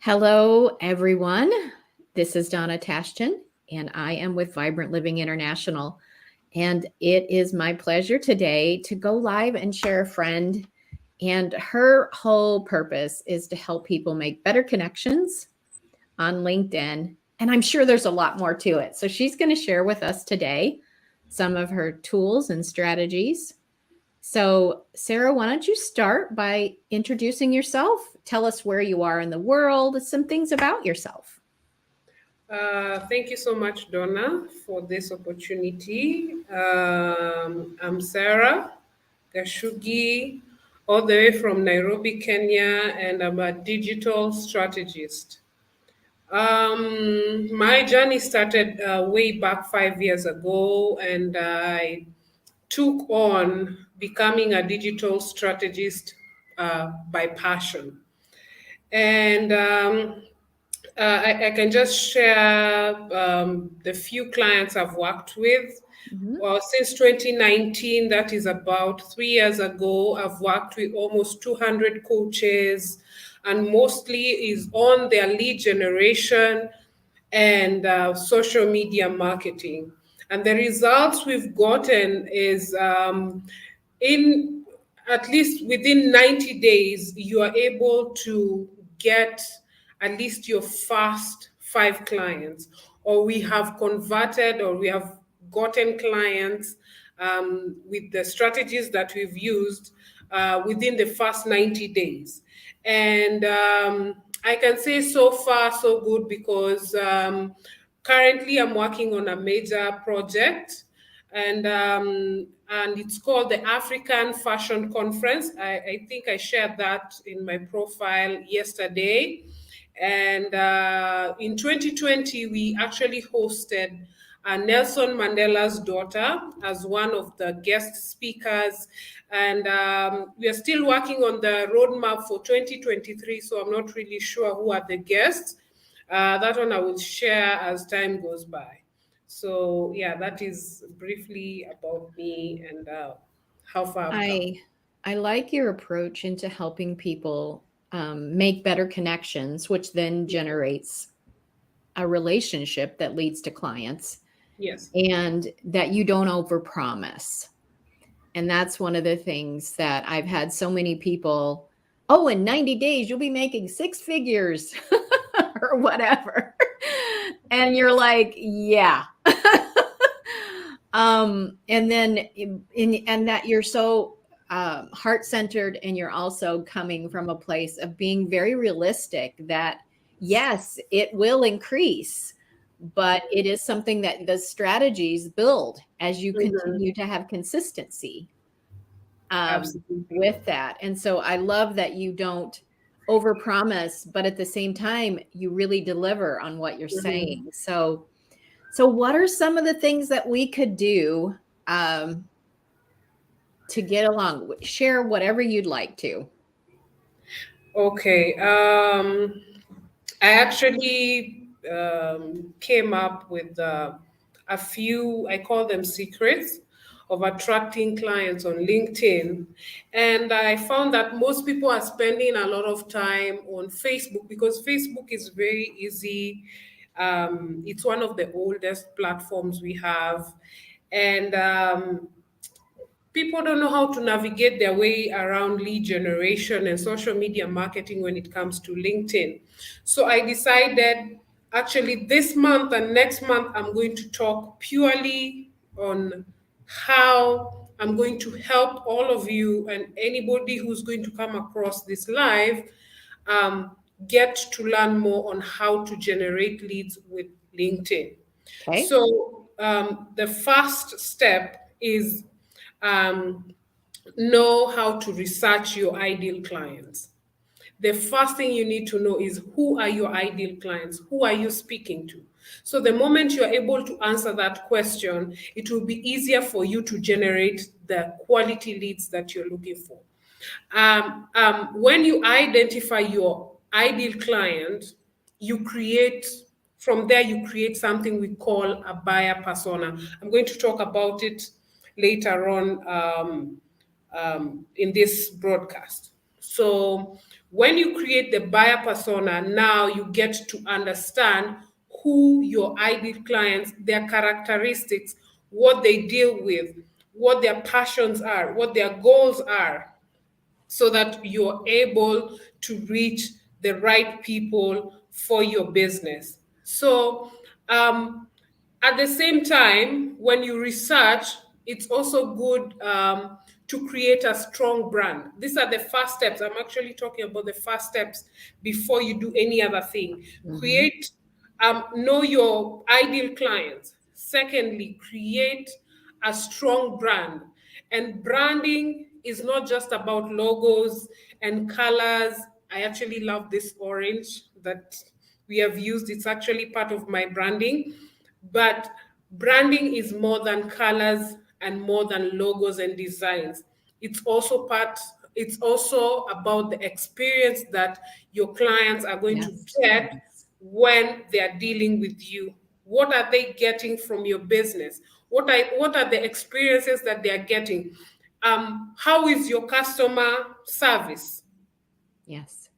Hello, everyone. This is Donna Tashton, and I am with Vibrant Living International. And it is my pleasure today to go live and share a friend. And her whole purpose is to help people make better connections on LinkedIn. And I'm sure there's a lot more to it. So she's going to share with us today some of her tools and strategies. So, Sarah, why don't you start by introducing yourself? Tell us where you are in the world, some things about yourself. Thank you so much, Donna, for this opportunity. I'm Sarah Gachugi, all the way from Nairobi, Kenya, and I'm a digital strategist. My journey started way back 5 years ago, and I took on becoming a digital strategist by passion. And I can just share the few clients I've worked with. Mhm. Well, since 2019, that is about 3 years ago, I've worked with almost 200 coaches, and mostly is on their lead generation and social media marketing. And the results we've gotten is in at least within 90 days, you are able to get at least your first 5 clients, or we have converted or we have gotten clients with the strategies that we've used within the first 90 days. And I can say so far, so good, because currently I'm working on a major project, and it's called the African Fashion Conference. I think I shared that in my profile yesterday. And in 2020, we actually hosted Nelson Mandela's daughter as one of the guest speakers. And we are still working on the roadmap for 2023, so I'm not really sure who are the guests. That one I will share as time goes by. So, yeah, that is briefly about me and how far I've come. I I like your approach into helping people make better connections, which then generates a relationship that leads to clients, Yes. and that you don't overpromise. And that's one of the things that I've had so many people, oh, in 90 days, you'll be making 6 figures or whatever. And you're like, yeah. And then, and that you're so heart centered, and you're also coming from a place of being very realistic that, yes, it will increase, but it is something that the strategies build as you Mhm. continue to have consistency Absolutely. with that. And so I love that you don't overpromise, but at the same time, you really deliver on what you're Mhm. saying. So what are some of the things that we could do um, to get along? Share whatever you'd like to. Okay. I actually came up with a few, I call them secrets of attracting clients on LinkedIn. And I found that most people are spending a lot of time on Facebook because Facebook is very easy. It's one of the oldest platforms we have. And people don't know how to navigate their way around lead generation and social media marketing when it comes to LinkedIn. So I decided actually this month and next month, I'm going to talk purely on how I'm going to help all of you and anybody who's going to come across this live um, get to learn more on how to generate leads with LinkedIn. Okay. So the first step is um, know how to research your ideal clients. The first thing you need to know is who are your ideal clients? Who are you speaking to? So the moment you're able to answer that question, it will be easier for you to generate the quality leads that you're looking for. When you identify your ideal client, you create from there you create something we call a buyer persona. I'm going to talk about it later on in this broadcast. So When you create the buyer persona, now you get to understand who your ideal clients, their characteristics, what they deal with, what their passions are, what their goals are, so that you're able to reach the right people for your business. So, at the same time, when you research, it's also good to create a strong brand. These are the first steps. I'm actually talking about the first steps before you do any other thing. Mm-hmm. Create, know your ideal clients. Secondly, create a strong brand. And branding is not just about logos and colors. I actually love this orange that we have used. It's actually part of my branding. But branding is more than colors and more than logos and designs. It's also part, it's also about the experience that your clients are going to Yes. get when they are dealing with you. What are they getting from your business? What are the experiences that they are getting? How is your customer service? Yes.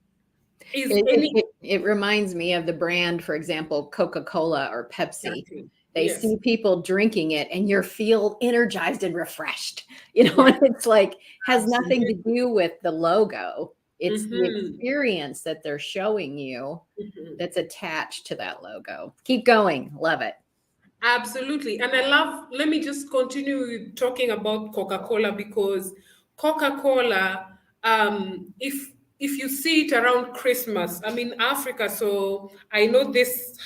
Is It, it, any it, it reminds me of the brand, for example, Coca-Cola or Pepsi. Exactly. They Yes. see people drinking it and you feel energized and refreshed. Yeah, And it's like has nothing to absolutely. do with the logo. It's the Hmm. experience that they're showing you that's attached to that logo. Keep going. Love it. Absolutely. And I love, let me just continue with talking about Coca-Cola, because Coca-Cola, if you see it around Christmas, I'm in Africa, so I know this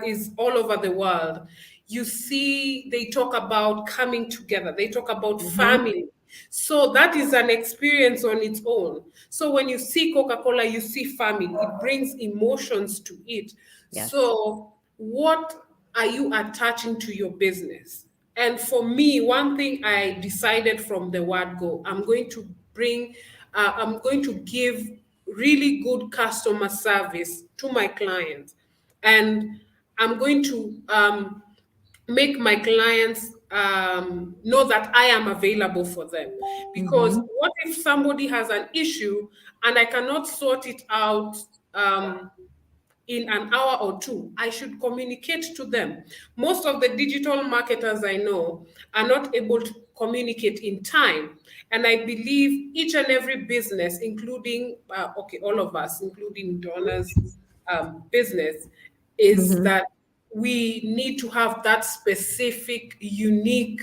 is all over the world. You see, they talk about coming together, they talk about Hmm. family. So that is an experience on its own. So when you see Coca-Cola, you see family. It brings emotions to it. Yes. So what are you attaching to your business? And for me, one thing I decided from the word go, I'm going to give really good customer service to my clients. And I'm going to make my clients know that I am available for them. Because Hmm. what if somebody has an issue and I cannot sort it out in an hour or two? I should communicate to them. Most of the digital marketers I know are not able to communicate in time. And I believe each and every business, including, okay, all of us, including Donna's business, is Hmm. that we need to have that specific, unique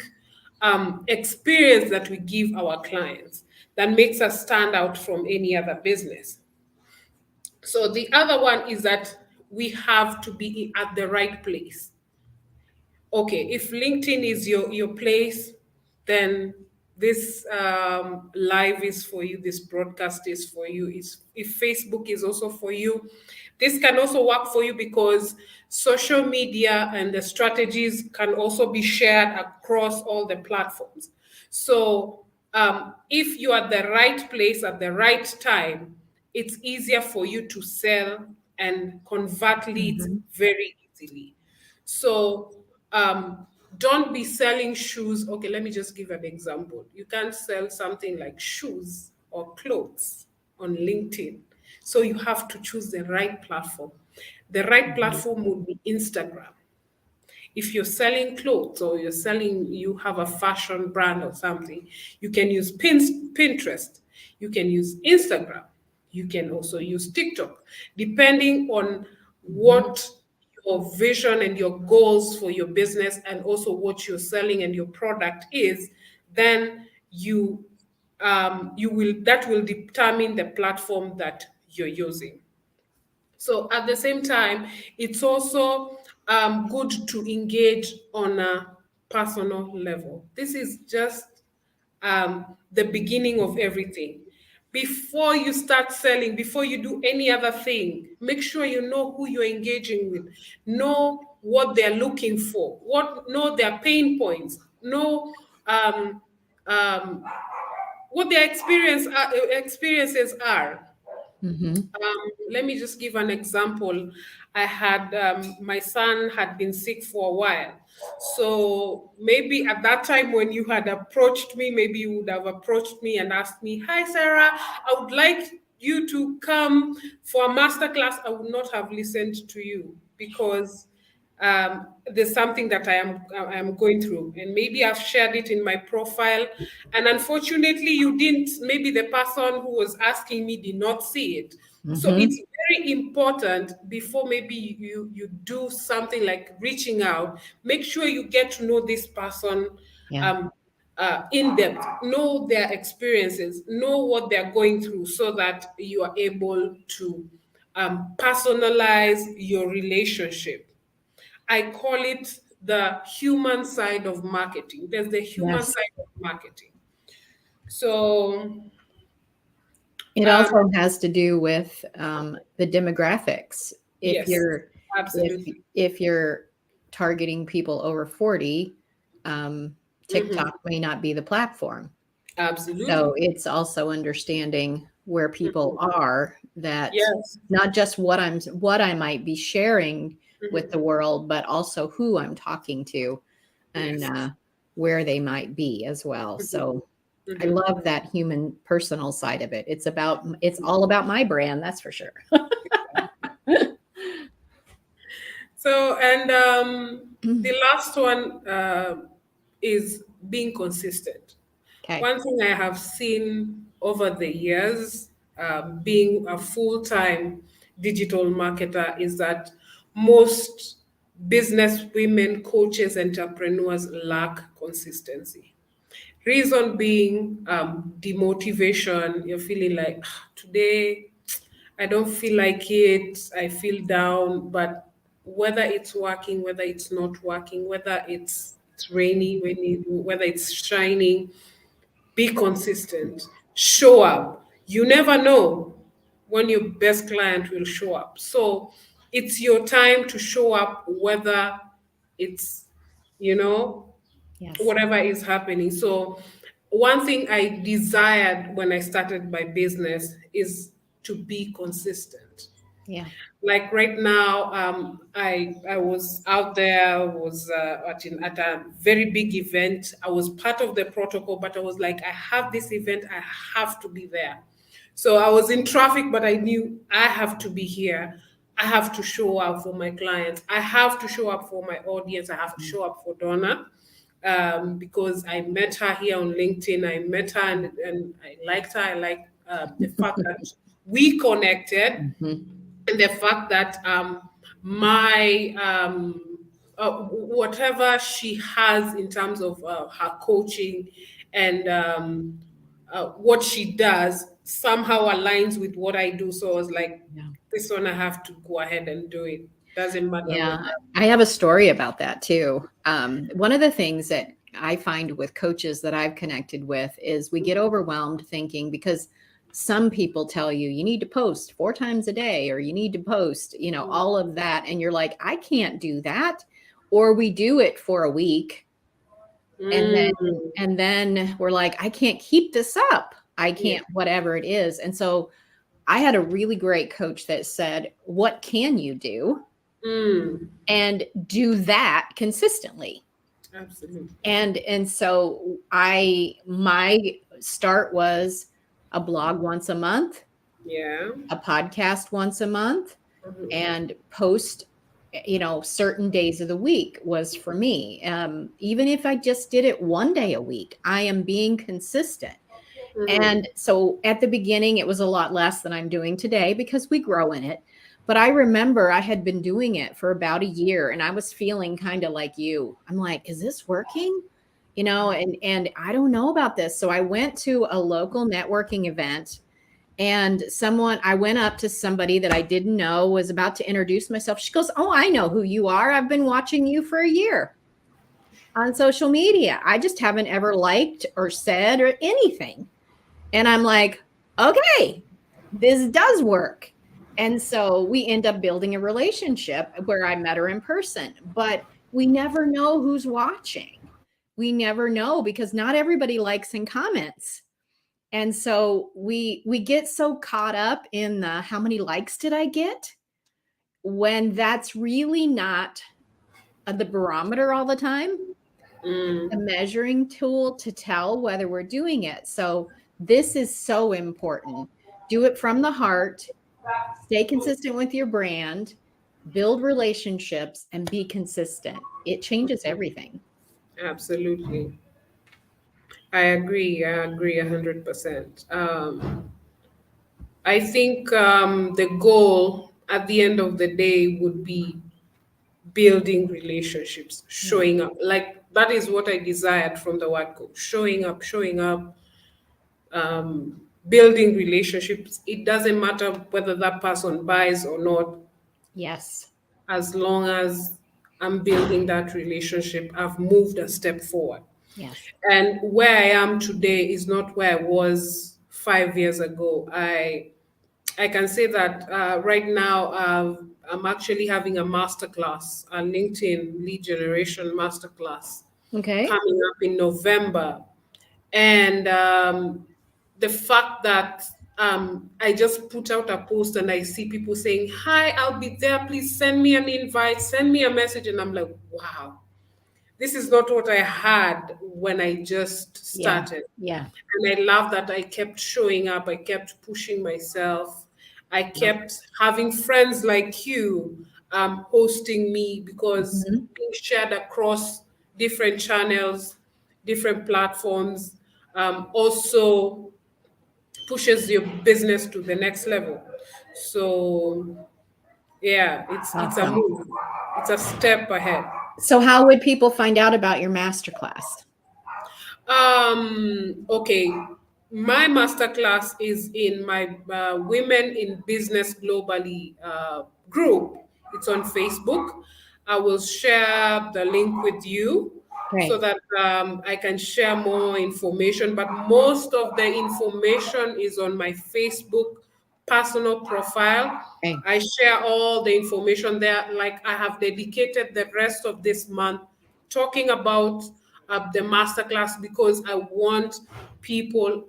experience that we give our clients that makes us stand out from any other business. So the other one is that we have to be at the right place. Okay, if LinkedIn is your place, then this live is for you, this broadcast is for you. If Facebook is also for you, this can also work for you, because social media and the strategies can also be shared across all the platforms. So if you are at the right place at the right time, it's easier for you to sell and convert leads Hmm. very easily. So don't be selling shoes. Okay, let me just give an example. You can't sell something like shoes or clothes on LinkedIn. So you have to choose the right platform. The right Hmm. platform would be Instagram. If you're selling clothes, or you have a fashion brand or something, you can use Pinterest, you can use Instagram, you can also use TikTok, depending on Hmm. what your vision and your goals for your business, and also what you're selling and your product is. Then you will that will determine the platform that you're using. So at the same time, it's also good to engage on a personal level. This is just the beginning of everything. Before you start selling, before you do any other thing, make sure you know who you're engaging with, know what they're looking for, know their pain points, know um, um, what their experiences are. Hmm. Let me just give an example. I had my son had been sick for a while. So maybe at that time when you had approached me, maybe you would have approached me and asked me, "Hi, Sarah, I would like you to come for a master class, I would not have listened to you because there's something that I am going through, and maybe I've shared it in my profile, and unfortunately, you didn't. Maybe the person who was asking me did not see it. So Mm-hmm. it's very important before maybe you do something like reaching out. Make sure you get to know this person Yeah. um, in depth, know their experiences, know what they're going through, so that you are able to personalize your relationship. I call it the human side of marketing. There's the human Yes. side of marketing. So, It um, also has to do with the demographics. If yes, you're if absolutely. if you're targeting people over 40, um, Hmm. TikTok may not be the platform. So Absolutely. it's also understanding where people Mhm. are, that Yes. not just what I might be sharing with the Hmm. world, but also who I'm talking to, and Yes. where they might be as well. Hmm. So I Hmm. love that human personal side of it. It's all about my brand, that's for sure. So, and the last one is being consistent. Okay. One thing I have seen over the years, being a full time digital marketer, is that most business women, coaches, entrepreneurs lack consistency. Reason being demotivation. You're feeling like, "Ah, today I don't feel like it, I feel down," but whether it's working, whether it's not working, whether it's rainy, whether it's shining, be consistent. Show up. You never know when your best client will show up. So it's your time to show up, whether it's, you know, Yes. whatever is happening. So one thing I desired when I started my business is to be consistent. Yeah. Like right now, I was out there, was at a very big event. I was part of the protocol, but I was like, I have this event, I have to be there. So I was in traffic, but I knew I have to be here. I have to show up for my clients. I have to show up for my audience. I have to show up for Donna, because I met her here on LinkedIn. I met her, and I liked her. I liked the fact that we connected, Mhm. and the fact that my whatever she has in terms of her coaching and what she does somehow aligns with what I do. So I was like, Yeah. this one I have to go ahead and do it. Doesn't matter what. Yeah, I have a story about that too. One of the things that I find with coaches that I've connected with is we get overwhelmed thinking, because some people tell you you need to post 4 times a day, or you need to post, all of that. And you're like, I can't do that. Or we do it for a week, and then Mm, we're like, I can't keep this up. I yeah. can't, whatever it is. And so I had a really great coach that said, what can you do? Mm, And do that consistently. absolutely. And so my start was a blog once a month, Yeah. a podcast once a month, Mhm, and post, certain days of the week was for me. Even if I just did it one day a week, I am being consistent. mhm, And so at the beginning, it was a lot less than I'm doing today because we grow in it. But I remember I had been doing it for about a year, and I was feeling kind of like you. I'm like, is this working? And I don't know about this. So I went to a local networking event, and I went up to somebody that I didn't know, was about to introduce myself. She goes, "Oh, I know who you are. I've been watching you for a year on social media. I just haven't ever liked or said or anything." And I'm like, okay, this does work. And so we end up building a relationship where I met her in person, but we never know who's watching. We never know, because not everybody likes and comments. And so we get so caught up in the how many likes did I get, when that's really not the barometer all the time, mm, a measuring tool to tell whether we're doing it. So this is so important, Do it from the heart. Stay consistent with your brand, build relationships, and be consistent. It changes everything. Absolutely. I agree 100%. I think the goal at the end of the day would be building relationships, Yeah. showing up. Like that is what I desired from the word go. Showing up, building relationships. It doesn't matter whether that person buys or not, Yes. as long as I'm building that relationship, I've moved a step forward. Yes. And where I am today is not where I was 5 years ago. I can say that right now I'm actually having a masterclass, a LinkedIn lead generation masterclass Okay. coming up in November. And the fact that I just put out a post and I see people saying, "Hi, I'll be there. Please send me an invite, send me a message." And I'm like, wow, this is not what I had when I just Yeah. started. Yeah. And I love that I kept showing up, I kept pushing myself, I Yep. kept having friends like you hosting me because Mhm. being shared across different channels, different platforms, also pushes your business to the next level. So yeah, it's a Awesome. move. It's a step ahead. So, how would people find out about your masterclass? Okay. My masterclass is in my Women in Business Globally group. It's on Facebook. I will share the link with you so Okay. that I can share more information. But most of the information is on my Facebook personal profile. Okay. I share all the information there. Like I have dedicated the rest of this month talking about the masterclass because I want people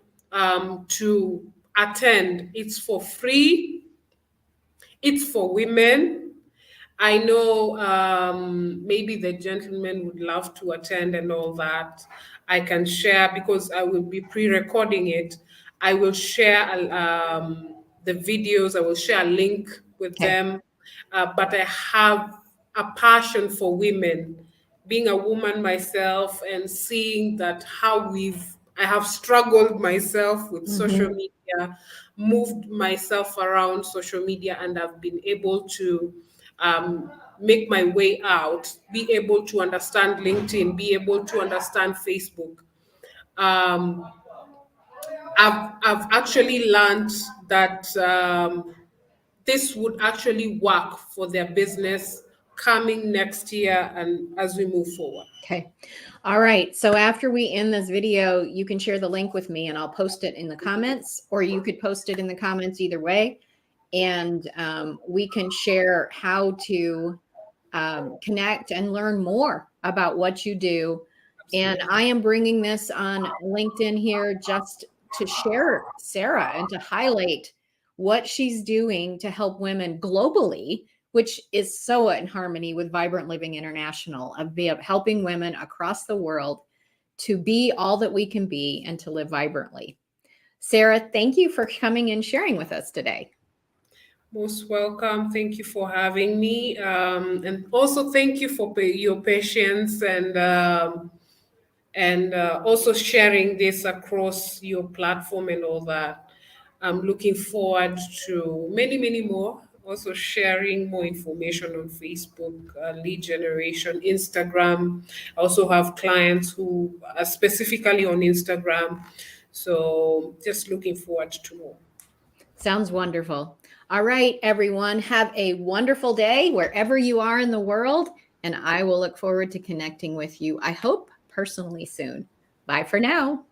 to attend. It's for free. It's for women. I know maybe the gentleman would love to attend and all that. I can share because I will be pre-recording it. I will share the videos. I will share a link with Okay. them. But I have a passion for women, being a woman myself and seeing that how I have struggled myself with social Mhm. media, moved myself around social media, and I've been able to make my way out, be able to understand LinkedIn, be able to understand Facebook. Um, I've actually learned that this would actually work for their business coming next year and as we move forward. Okay. All right. So after we end this video, you can share the link with me and I'll post it in the comments, or you could post it in the comments either way. And we can share how to connect and learn more about what you do. And Absolutely. I am bringing this on LinkedIn here just to share Sarah and to highlight what she's doing to help women globally, which is so in harmony with Vibrant Living International, of helping women across the world to be all that we can be and to live vibrantly. Sarah, thank you for coming and sharing with us today. Most welcome. Thank you for having me. And also thank you for your patience and also sharing this across your platform and all that. I'm looking forward to many more. Also sharing more information on Facebook, lead generation, Instagram. I also have clients who are specifically on Instagram. So just looking forward to more. Sounds wonderful. All right, everyone, have a wonderful day wherever you are in the world. And I will look forward to connecting with you, I hope, personally soon. Bye for now.